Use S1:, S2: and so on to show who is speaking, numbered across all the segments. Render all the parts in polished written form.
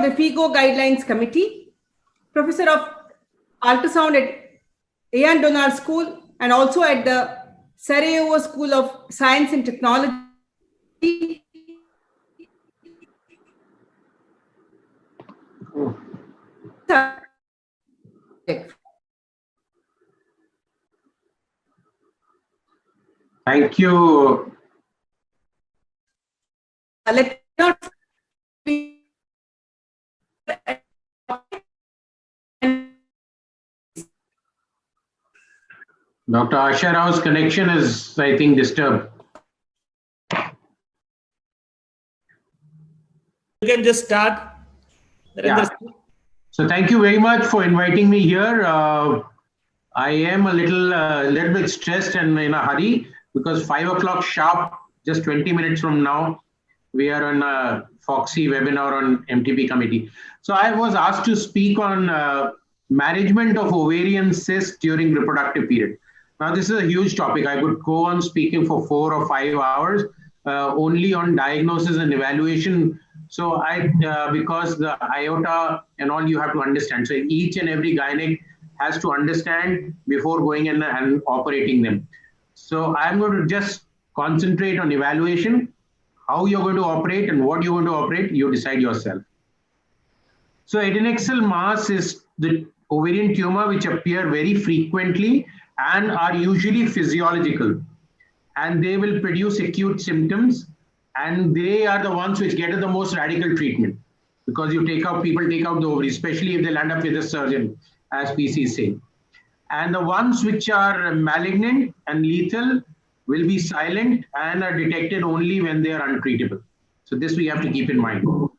S1: the FIGO Guidelines Committee, Professor of Ultrasound at Ian Donald School, and also at the Sarajevo School of Science and Technology.
S2: Thank you.
S1: Let not be
S2: Dr. Asha Rao's connection is, I think, disturbed.
S3: You can just start.
S2: Yeah. So thank you very much for inviting me here. I am a little bit stressed and in a hurry because 5 o'clock sharp, just 20 minutes from now, we are on a Foxy webinar on MTP committee. So I was asked to speak on management of ovarian cysts during reproductive period. Now this is a huge topic. I could go on speaking for 4 or 5 hours only on diagnosis and evaluation. So because the IOTA and all you have to understand. So each and every gynec has to understand before going in and operating them. So I'm going to just concentrate on evaluation, how you're going to operate and what you're going to operate, you decide yourself. So adnexal mass is the ovarian tumor which appear very frequently and are usually physiological. And they will produce acute symptoms, and they are the ones which get the most radical treatment because people take out the ovaries, especially if they land up with a surgeon, as PC say. And the ones which are malignant and lethal will be silent and are detected only when they are untreatable. So this we have to keep in mind. You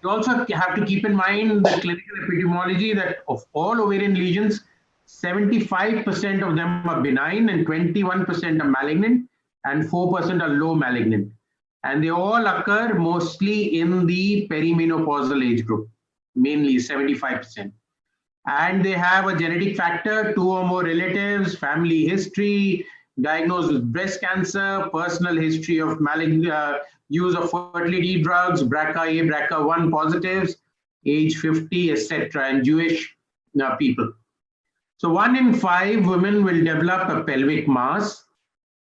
S2: also have to keep in mind the clinical epidemiology that of all ovarian lesions, 75% of them are benign and 21% are malignant and 4% are low malignant. And they all occur mostly in the perimenopausal age group, mainly 75%. And they have a genetic factor, 2 or more relatives, family history, diagnosed with breast cancer, personal history of use of fertility drugs, BRCA, BRCA1 positives, age 50, etc., and Jewish people. So 1 in 5 women will develop a pelvic mass,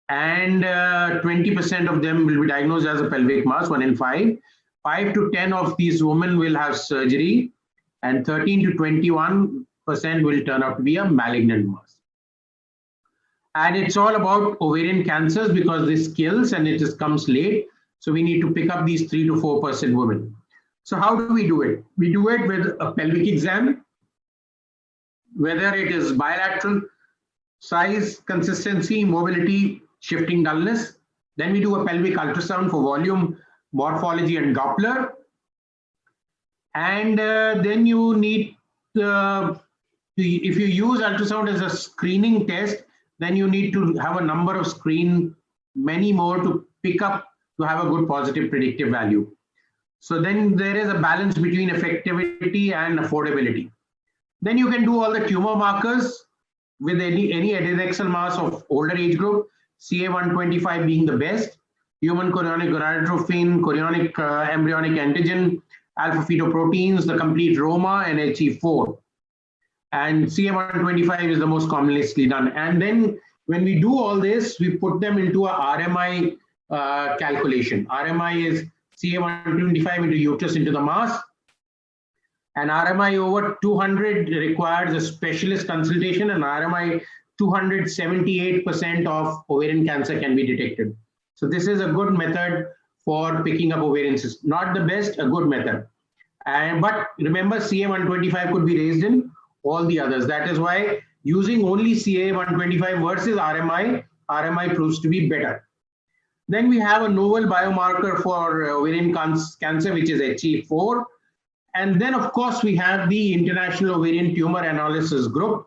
S2: and 20% of them will be diagnosed as a pelvic mass, 1 in 5. 5 to 10 of these women will have surgery, and 13 to 21% will turn out to be a malignant mass. And it's all about ovarian cancers because this kills and it just comes late. So we need to pick up these 3 to 4% women. So how do we do it? We do it with a pelvic exam, whether it is bilateral, size, consistency, mobility, shifting dullness. Then we do a pelvic ultrasound for volume, morphology, and Doppler. And then you need, if you use ultrasound as a screening test, then you need to have a number of many more to pick up to have a good positive predictive value. So then there is a balance between effectivity and affordability. Then you can do all the tumor markers with any adnexal mass of older age group, CA125 being the best, human chorionic gonadotrophin, chorionic embryonic antigen, alpha-fetoproteins, the complete ROMA, and HE4. And CA125 is the most commonly done. And then when we do all this, we put them into a RMI calculation. RMI is CA125 into uterus into the mass. And RMI over 200 requires a specialist consultation, and RMI 278% of ovarian cancer can be detected. So this is a good method for picking up ovarian cysts. Not the best, a good method. But remember, CA125 could be raised in all the others. That is why using only CA125 versus RMI proves to be better. Then we have a novel biomarker for ovarian cancer, which is HE4. And then, of course, we have the International Ovarian Tumor Analysis Group.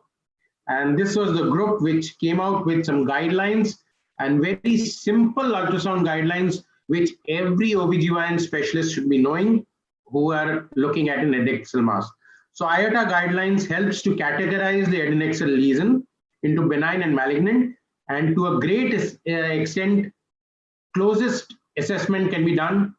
S2: And this was the group which came out with some guidelines and very simple ultrasound guidelines, which every OBGYN specialist should be knowing who are looking at an adnexal mass. So IOTA guidelines helps to categorize the adnexal lesion into benign and malignant, and to a great extent, closest assessment can be done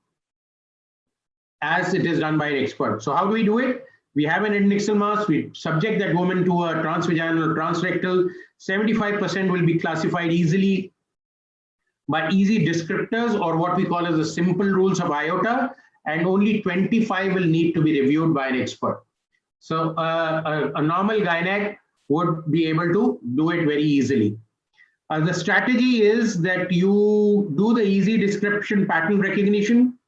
S2: as it is done by an expert. So how do we do it? We have an adnexal mass, we subject that woman to a transvaginal or transrectal. 75% will be classified easily by easy descriptors, or what we call as the simple rules of IOTA, and only 25 will need to be reviewed by an expert. So a normal gynec would be able to do it very easily. The strategy is that you do the easy description pattern recognition,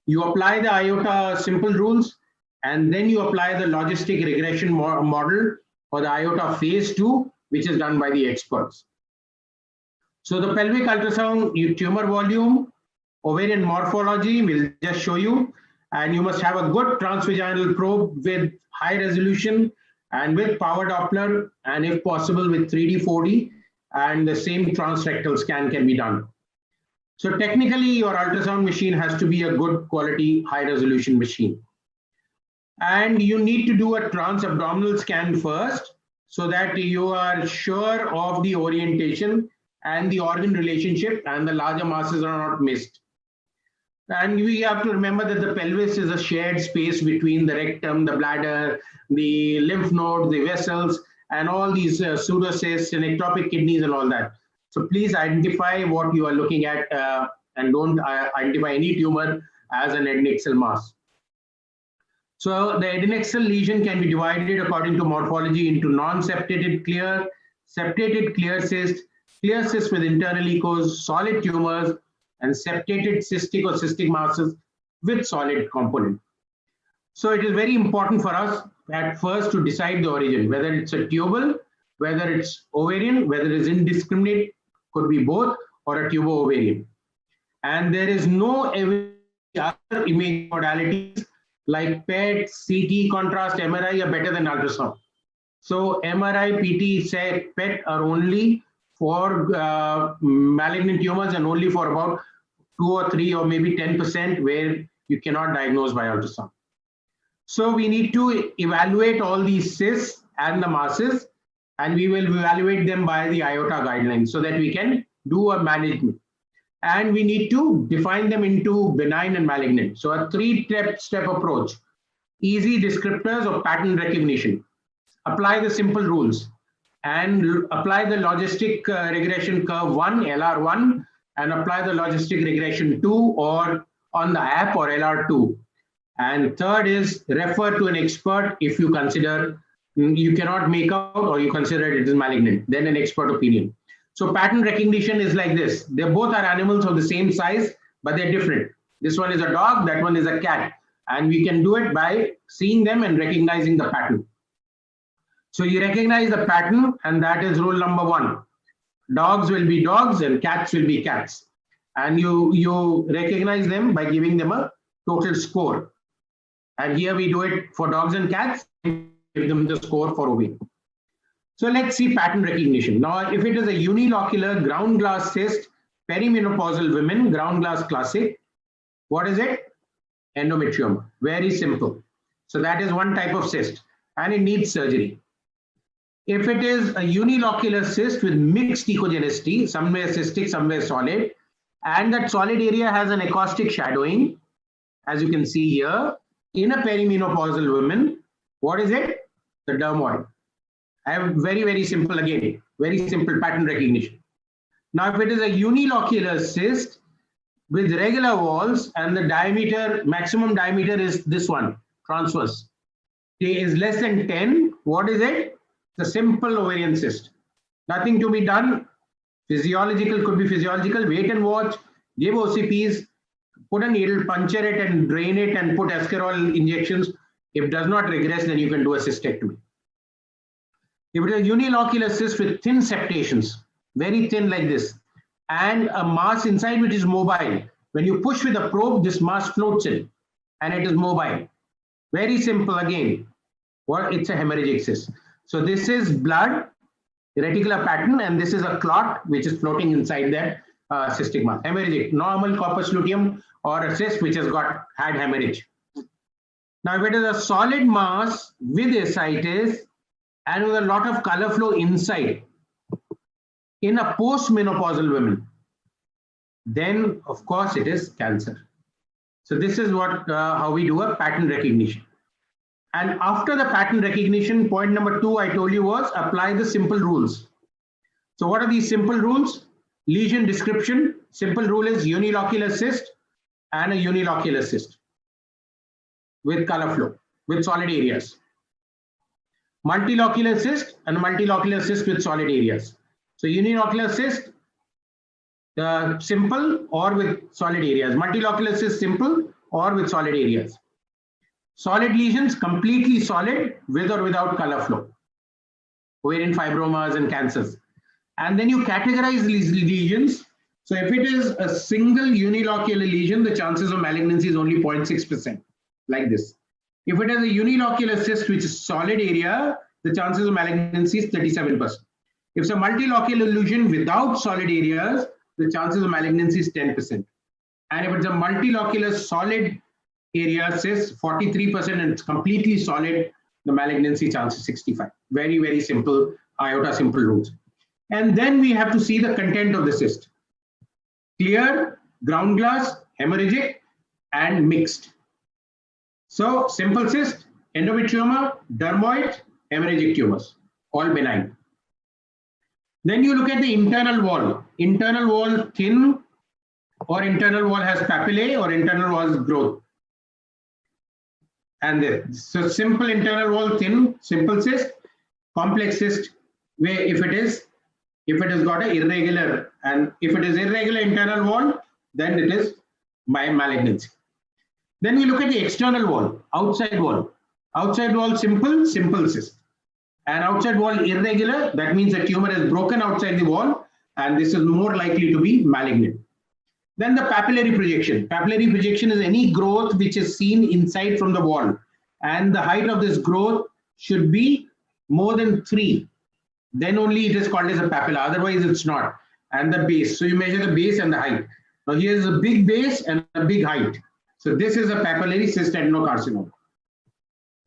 S2: you apply the IOTA simple rules, and then you apply the logistic regression model for the IOTA phase 2, which is done by the experts. So the pelvic ultrasound, tumor volume, ovarian morphology will just show you, and you must have a good transvaginal probe with high resolution and with power Doppler, and if possible with 3D, 4D, and the same transrectal scan can be done. So technically your ultrasound machine has to be a good quality, high resolution machine. And you need to do a transabdominal scan first so that you are sure of the orientation and the organ relationship and the larger masses are not missed. And we have to remember that the pelvis is a shared space between the rectum, the bladder, the lymph nodes, the vessels, and all these pseudocysts and ectopic kidneys and all that. So please identify what you are looking at and don't identify any tumor as an adnexal mass. So the adnexal lesion can be divided according to morphology into non-septated clear, septated clear cyst with internal echos, solid tumors, and septated cystic or cystic masses with solid component. So it is very important for us at first to decide the origin, whether it's a tubal, whether it's ovarian, whether it's indiscriminate, could be both, or a tubo-ovarian. And there is no other image modalities like PET, CT, contrast, MRI are better than ultrasound. So MRI, PT, PET are only for malignant tumors and only for about 2 or 3 or maybe 10% where you cannot diagnose by ultrasound. So we need to evaluate all these cysts and the masses, and we will evaluate them by the IOTA guidelines so that we can do a management. And we need to define them into benign and malignant. So a 3-step approach: easy descriptors of pattern recognition, apply the simple rules, and apply the logistic regression curve 1, LR1, and apply the logistic regression 2 or on the app or LR2. And third is refer to an expert if you consider you cannot make out or you consider it is malignant, then an expert opinion. So pattern recognition is like this. They both are animals of the same size, but they're different. This one is a dog, that one is a cat. And we can do it by seeing them and recognizing the pattern. So you recognize the pattern, and that is rule number 1. Dogs will be dogs and cats will be cats. And you recognize them by giving them a total score. And here we do it for dogs and cats, give them the score for ovarian. So let's see pattern recognition. Now, if it is a unilocular ground glass cyst, perimenopausal women, ground glass classic, what is it? Endometrioma. Very simple. So that is one type of cyst, and it needs surgery. If it is a unilocular cyst with mixed echogenicity, somewhere cystic, somewhere solid, and that solid area has an acoustic shadowing, as you can see here, in a perimenopausal woman, what is it? The dermoid. I have very simple again, very simple pattern recognition. Now, if it is a unilocular cyst with regular walls and the diameter, maximum diameter is this one, transverse, K is less than 10, what is it? It's a simple ovarian cyst. Nothing to be done. Physiological, could be physiological, wait and watch, give OCPs, put a needle, puncture it and drain it and put Escarole injections. If it does not regress, then you can do a cystectomy. If it is a unilocular cyst with thin septations, very thin like this, and a mass inside which is mobile, when you push with a probe, this mass floats in and it is mobile. Very simple again. Well, it's a hemorrhagic cyst. So this is blood, reticular pattern, and this is a clot which is floating inside that cystic mass. Hemorrhagic, normal corpus luteum or a cyst which has had hemorrhage. Now, if it is a solid mass with ascites and with a lot of color flow inside in a postmenopausal woman, then of course it is cancer. So this is what how we do a pattern recognition. And after the pattern recognition, point number 2 I told you was apply the simple rules. So what are these simple rules? Lesion description. Simple rule is unilocular cyst and a unilocular cyst with color flow, with solid areas. Multilocular cyst and multilocular cyst with solid areas. So unilocular cyst, simple or with solid areas. Multilocular cyst, simple or with solid areas. Solid lesions, completely solid with or without color flow. Ovarian fibromas and cancers. And then you categorize these lesions. So if it is a single unilocular lesion, the chances of malignancy is only 0.6%, like this. If it is a unilocular cyst, which is solid area, the chances of malignancy is 37%. If it's a multilocular lesion without solid areas, the chances of malignancy is 10%. And if it's a multilocular solid area cyst, 43%, and it's completely solid, the malignancy chance is 65. Very, very simple, iota simple rules. And then we have to see the content of the cyst. Clear, ground glass, hemorrhagic, and mixed. So simple cyst, endometrioma, dermoid, hemorrhagic tumors, all benign. Then you look at the internal wall. Internal wall thin, or internal wall has papillae, or internal wall has growth. And so simple internal wall thin, simple cyst, complex cyst, where if it has got an irregular, and if it is irregular internal wall, then it is malignancy. Then we look at the external wall, outside wall. Outside wall simple, simple cyst. And outside wall irregular, that means the tumor is broken outside the wall, and this is more likely to be malignant. Then the papillary projection. Papillary projection is any growth which is seen inside from the wall, and the height of this growth should be more than 3. Then only it is called as a papilla, otherwise it's not. And the base, so you measure the base and the height. Now here is a big base and a big height. So this is a papillary cyst adenocarcinoma.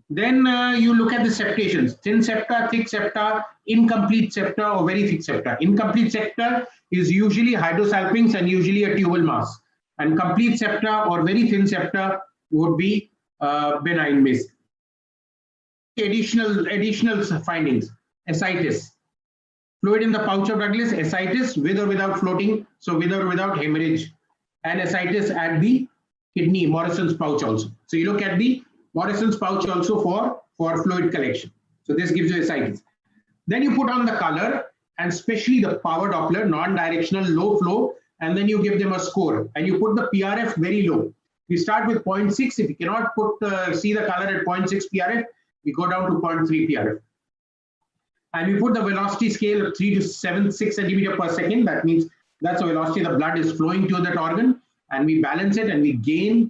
S2: Then you look at the septations, thin septa, thick septa, incomplete septa, or very thick septa. Incomplete septa is usually hydrosalpinx and usually a tubal mass. And complete septa or very thin septa would be benign mass. Additional findings, ascites. Fluid in the pouch of Douglas, ascites with or without floating, so with or without hemorrhage. And ascites at the kidney, Morrison's pouch also. So you look at the Morrison's pouch also for fluid collection. So this gives you ascites. Then you put on the color, and especially the power Doppler, non-directional, low flow, and then you give them a score. And you put the PRF very low. We start with 0.6. If you cannot see the color at 0.6 PRF, we go down to 0.3 PRF. And we put the velocity scale of 3 to 6 centimeter per second. That means that's the velocity the blood is flowing to that organ. And we balance it and we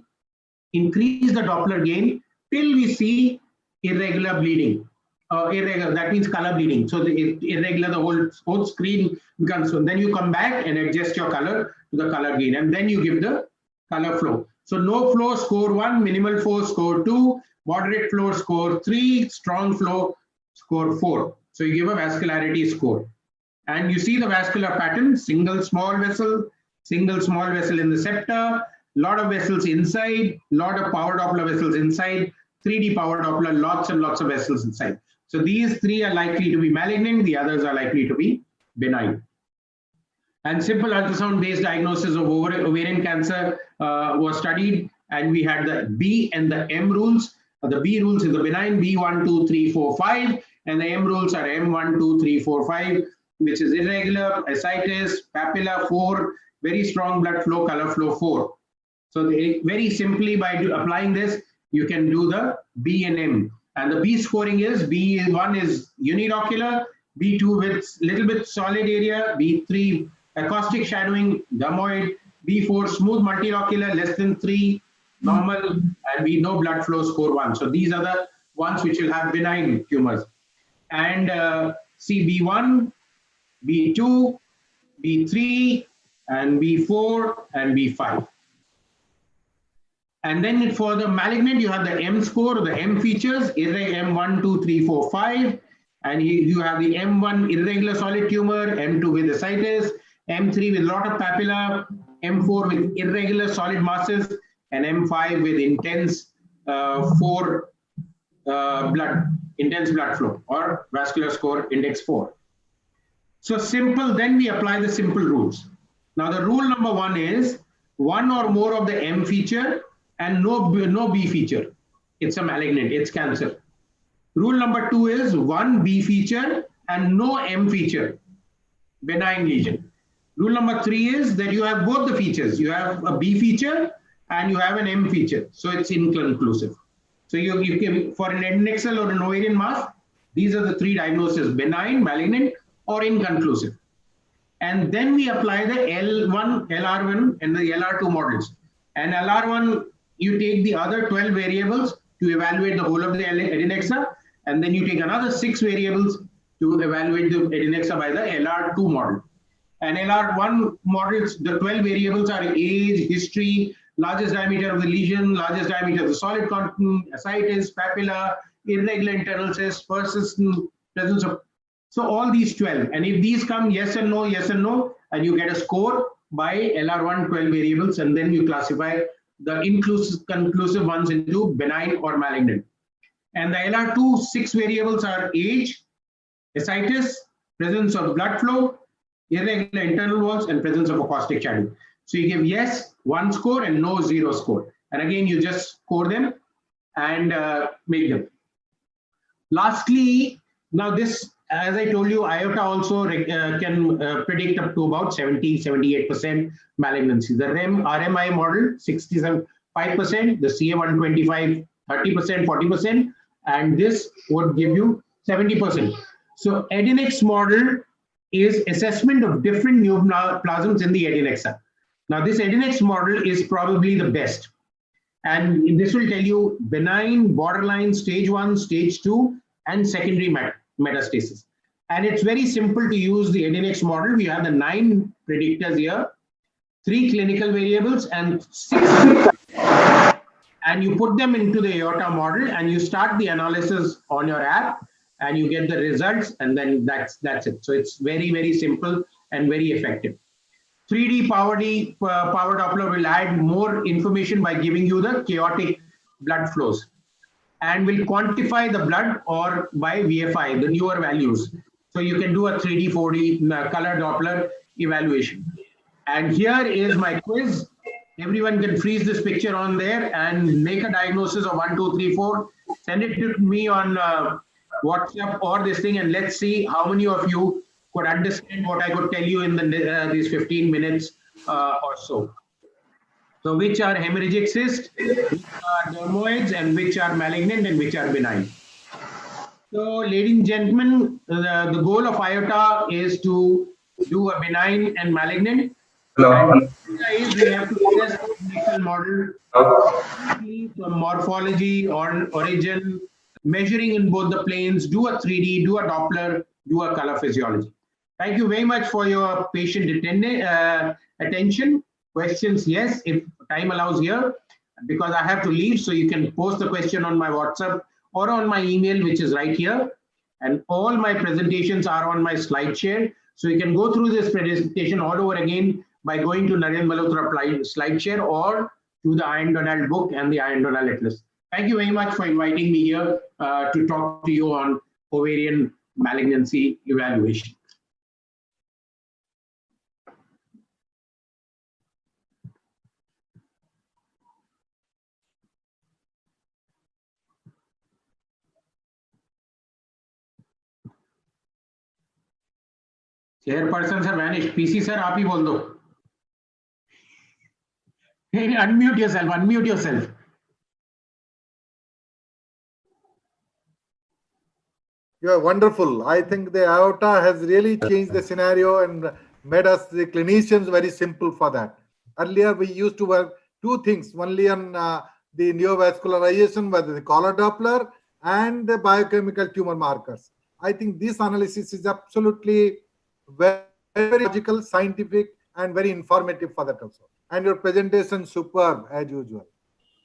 S2: increase the Doppler gain till we see irregular bleeding. Irregular, that means color bleeding. So the irregular, the whole screen becomes. So then you come back and adjust your color to the color gain, and then you give the color flow. So no flow, score 1, minimal flow, score 2, moderate flow, score 3, strong flow, score 4. So you give a vascularity score. And you see the vascular pattern, single small vessel in the septa, lot of vessels inside, lot of power Doppler vessels inside, 3D power Doppler, lots and lots of vessels inside. So these 3 are likely to be malignant, the others are likely to be benign. And simple ultrasound based diagnosis of ovarian cancer was studied, and we had the B and the M rules. The B rules is the benign, B1, 2, 3, 4, 5, and the M rules are M1, 2, 3, 4, 5, which is irregular, ascites, papilla 4, very strong blood flow, color flow 4. So very simply by applying this, you can do the B and M. And the B scoring is B1 is unilocular, B2 with little bit solid area, B3 acoustic shadowing, dermoid, B4 smooth multilocular, less than 3, normal, and we know blood flow score 1. So these are the ones which will have benign tumors. And see B1, B2, B3, and B4, and B5. And then for the malignant, you have the M score, the M features, M1, 2, 3, 4, 5. And you have the M1 irregular solid tumor, M2 with ascites, M3 with a lot of papilla, M4 with irregular solid masses, and M5 with intense intense blood flow, or vascular score index 4. So simple, then we apply the simple rules. Now the rule number 1 is one or more of the M feature and no B feature. It's a malignant, it's cancer. Rule number 2 is one B feature and no M feature, benign lesion. Rule number 3 is that you have both the features. You have a B feature and you have an M feature. So it's inconclusive. So you can, for an adnexal or an ovarian mass, these are the 3 diagnoses: benign, malignant, or inconclusive. And then we apply the L1, LR1, and the LR2 models. And LR1, you take the other 12 variables to evaluate the whole of the adnexa, and then you take another 6 variables to evaluate the adnexa by the LR2 model. And LR1 models, the 12 variables are age, history, largest diameter of the lesion, largest diameter of the solid content, ascites, papilla, irregular internal cysts, persistent presence of. So all these 12. And if these come yes and no, and you get a score by LR1 12 variables, and then you classify the conclusive ones into benign or malignant. And the LR2 6 variables are age, ascites, presence of blood flow, irregular internal walls, and presence of acoustic channel. So you give yes 1 score and no 0 score. And again, you just score them and make them. Lastly, now this, as I told you, IOTA also can predict up to about 70-78% malignancy. The RMI model 67.5%, the CA125 30%, 40%, and this would give you 70%. So Adnex model is assessment of different neoplasms in the adnexa. Now this Adnex model is probably the best, and this will tell you benign, borderline, stage 1, stage 2, and secondary metastasis. And it's very simple to use the Adnex model. We have the 9 predictors here, 3 clinical variables and 6, and you put them into the IOTA model and you start the analysis on your app and you get the results, and then that's it. So it's very, very simple and very effective. 3D power Doppler will add more information by giving you the chaotic blood flows, and will quantify the blood or by VFI, the newer values. So you can do a 3D, 4D color Doppler evaluation. And here is my quiz. Everyone can freeze this picture on there and make a diagnosis of 1, 2, 3, 4. Send it to me on WhatsApp or this thing, and let's see how many of you could understand what I could tell you in these 15 minutes or so. So which are hemorrhagic cysts, which are dermoids, and which are malignant, and which are benign. So ladies and gentlemen, the goal of IOTA is to do a benign and malignant. And we have to test the model from morphology or origin, measuring in both the planes, do a 3D, do a Doppler, do a color physiology. Thank you very much for your patient attention. Questions, yes, if time allows here, because I have to leave, so you can post the question on my WhatsApp or on my email, which is right here. And all my presentations are on my SlideShare. So you can go through this presentation all over again by going to Narendra Malhotra SlideShare or to the Iron Donald book and the Iron Donald Atlas. Thank you very much for inviting me here to talk to you on ovarian malignancy evaluation. Chairperson sir vanished. PC sir, आप ही बोल दो. Unmute yourself. Unmute yourself.
S3: You are wonderful. I think the IOTA has really changed the scenario and made us, the clinicians, very simple for that. Earlier, we used to work 2 things, only on the neovascularization with the color Doppler and the biochemical tumor markers. I think this analysis is absolutely very, very logical, scientific, and very informative for that also. And your presentation, superb as usual.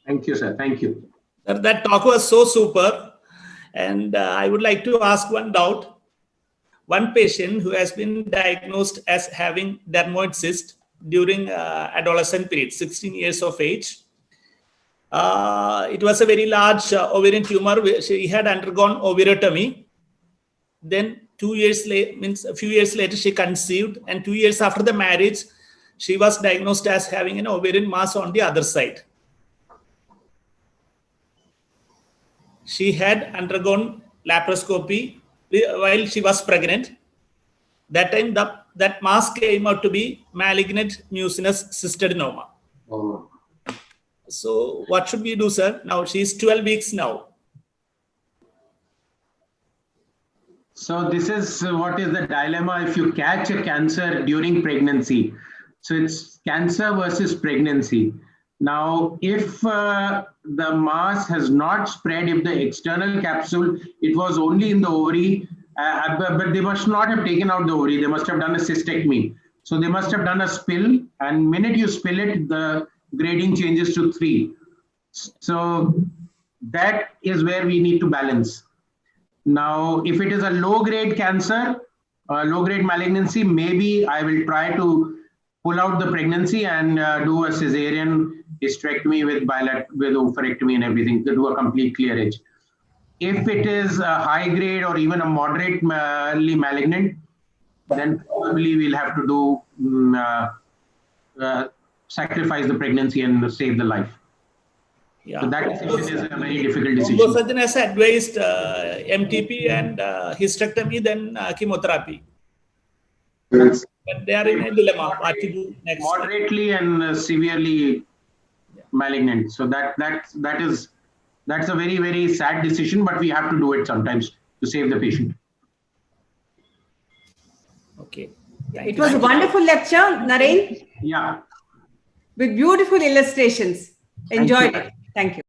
S2: Thank you, sir. Thank you.
S4: Sir, that talk was so super. And I would like to ask one doubt. One patient who has been diagnosed as having dermoid cyst during adolescent period, 16 years of age. It was a very large ovarian tumor. She had undergone ovariotomy. Then 2 years later, means a few years later, she conceived, and 2 years after the marriage, she was diagnosed as having an ovarian mass on the other side. She had undergone laparoscopy while she was pregnant. That time, that mass came out to be malignant mucinous cystadenoma.
S2: Oh.
S4: So what should we do, sir? Now she's 12 weeks now.
S2: So this is what is the dilemma if you catch a cancer during pregnancy. So it's cancer versus pregnancy. Now, if the mass has not spread, if the external capsule, it was only in the ovary, but they must not have taken out the ovary. They must have done a cystectomy. So they must have done a spill, and minute you spill it, the grading changes to 3. So that is where we need to balance. Now, if it is a low-grade cancer, low-grade malignancy, maybe I will try to pull out the pregnancy and do a cesarean hysterectomy with oophorectomy and everything to do a complete clearance. If it is a high-grade or even a moderately malignant, then probably we'll have to do sacrifice the pregnancy and save the life.
S4: Yeah.
S2: So that decision is a very difficult decision.
S4: Surgeon has advised MTP and hysterectomy, then chemotherapy.
S2: That's
S4: But they are in a dilemma. What to do next?
S2: moderately and severely malignant. So that's a very, very sad decision, but we have to do it sometimes to save the patient.
S4: Okay.
S1: It was a wonderful lecture, Naren,
S2: Yeah.
S1: with beautiful illustrations. Enjoyed it. Thank you.